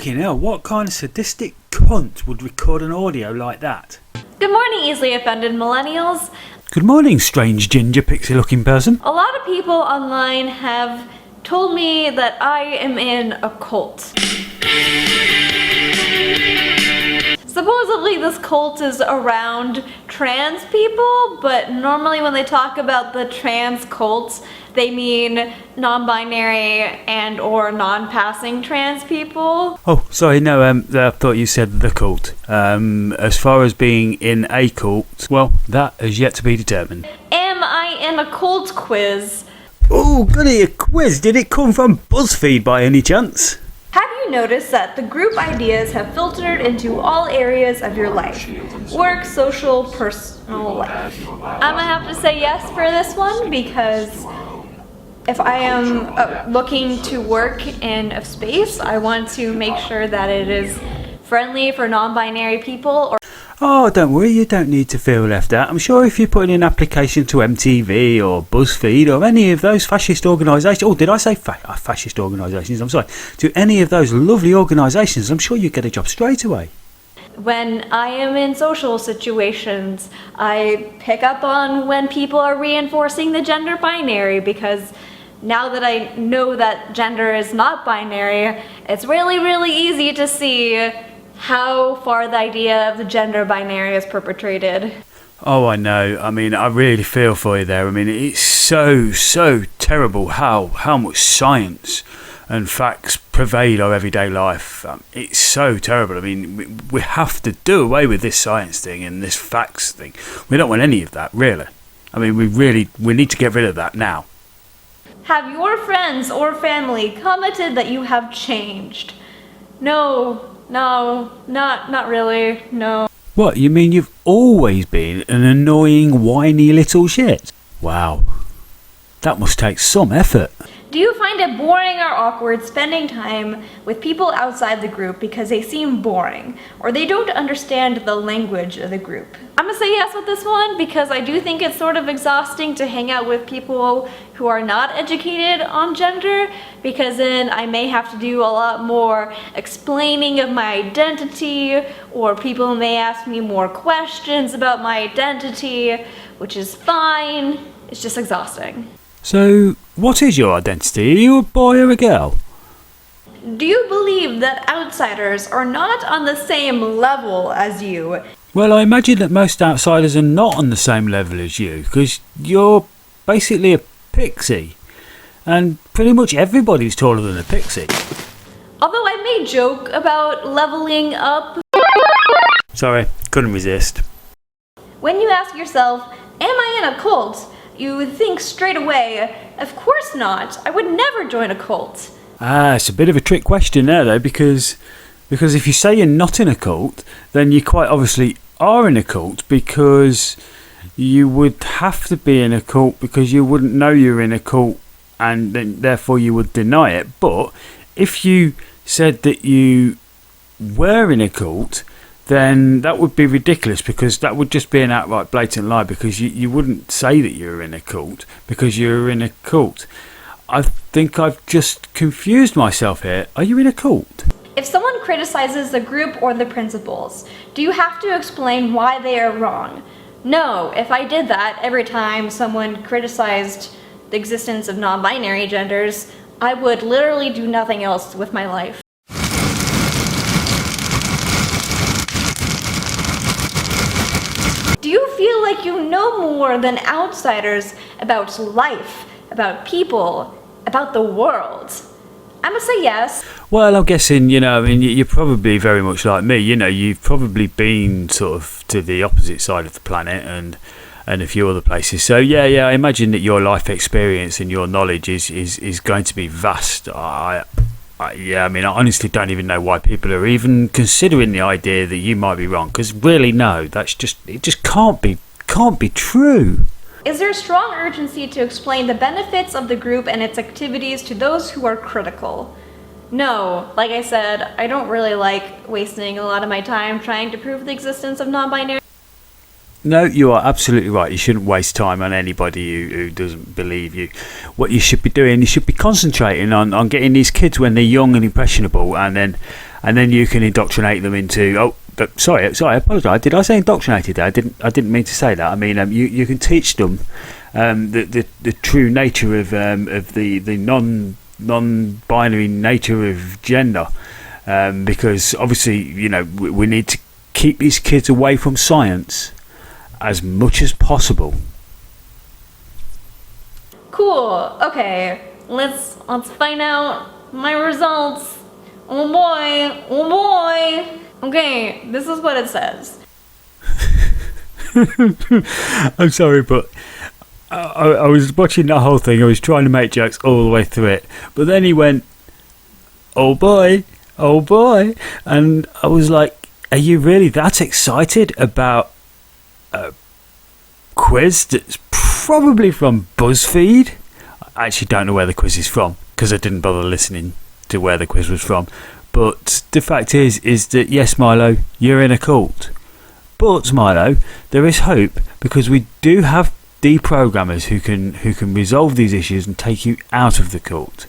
Fucking hell, what kind of sadistic cunt would record an audio like that? Good morning, easily offended millennials. Good morning, strange ginger pixie looking person. A lot of people online have told me that I am in a cult. Supposedly this cult is around trans people, but normally when they talk about the trans cults, they mean non-binary and or non-passing trans people. Oh, sorry, no, I thought you said the cult. As far as being in a cult, well, that is yet to be determined. Am I in a cult quiz? Oh, goody, a quiz. Did it come from BuzzFeed by any chance? Have you noticed that the group ideas have filtered into all areas of your life? Work, social, personal life. I'm gonna have to say yes for this one because if I am looking to work in a space, I want to make sure that it is friendly for non-binary people. Oh, don't worry, you don't need to feel left out. I'm sure if you put in an application to MTV or BuzzFeed or any of those fascist organisations, oh, did I say fascist organisations? I'm sorry. To any of those lovely organisations, I'm sure you get a job straight away. When I am in social situations, I pick up on when people are reinforcing the gender binary because now that I know that gender is not binary, it's really, really easy to see how far the idea of the gender binary is perpetrated. Oh, I know. I mean, I really feel for you there. I mean, it's so terrible how much science and facts pervade our everyday life. It's so terrible. I mean, we have to do away with this science thing and this facts thing. We don't want any of that, really. I mean, we need to get rid of that now. Have your friends or family commented that you have changed? No, not really, no. What, you mean you've always been an annoying, whiny little shit? Wow. That must take some effort. Do you find it boring or awkward spending time with people outside the group because they seem boring or they don't understand the language of the group? I'm gonna say yes with this one because I do think it's sort of exhausting to hang out with people who are not educated on gender because then I may have to do a lot more explaining of my identity or people may ask me more questions about my identity, which is fine. It's just exhausting. So, what is your identity? Are you a boy or a girl? Do you believe that outsiders are not on the same level as you? Well, I imagine that most outsiders are not on the same level as you, because you're basically a pixie. And pretty much everybody's taller than a pixie. Although I may joke about leveling up. Sorry, couldn't resist. When you ask yourself, am I in a cult? You think straight away, of course not. I would never join a cult. It's a bit of a trick question there, though, because if you say you're not in a cult, then you quite obviously are in a cult, because you would have to be in a cult because you wouldn't know you're in a cult and then therefore you would deny it. But if you said that you were in a cult, then that would be ridiculous because that would just be an outright blatant lie because you wouldn't say that you're in a cult because you're in a cult. I think I've just confused myself here. Are you in a cult? If someone criticizes the group or the principals, do you have to explain why they are wrong? No, if I did that every time someone criticized the existence of non-binary genders, I would literally do nothing else with my life. Do you feel like you know more than outsiders about life, about people, about the world? I'm gonna say yes. Well, I'm guessing, I mean, you're probably very much like me. You've probably been sort of to the opposite side of the planet and a few other places. So, yeah, I imagine that your life experience and your knowledge is going to be vast. I mean, I honestly don't even know why people are even considering the idea that you might be wrong. Because really, no, it just can't be true. Is there a strong urgency to explain the benefits of the group and its activities to those who are critical? No, like I said, I don't really like wasting a lot of my time trying to prove the existence of non-binary. No, you are absolutely right. You shouldn't waste time on anybody who doesn't believe you. What you should be doing, you should be concentrating on getting these kids when they're young and impressionable, and and then you can indoctrinate them into. Oh, but sorry, I apologise. Did I say indoctrinated there? I didn't mean to say that. I mean, you can teach them the true nature of the non-binary nature of gender, because obviously, you know, we need to keep these kids away from science as much as possible. Cool. Okay, let's find out my results. Oh boy. Oh boy. Okay, this is what it says. I'm sorry, but I was watching that whole thing. I was trying to make jokes all the way through it, but then he went, "Oh boy, oh boy," and I was like, "Are you really that excited about a quiz that's probably from BuzzFeed?" I actually don't know where the quiz is from because I didn't bother listening to where the quiz was from. But the fact is that yes, Milo, you're in a cult. But Milo, there is hope because we do have deprogrammers who can resolve these issues and take you out of the cult.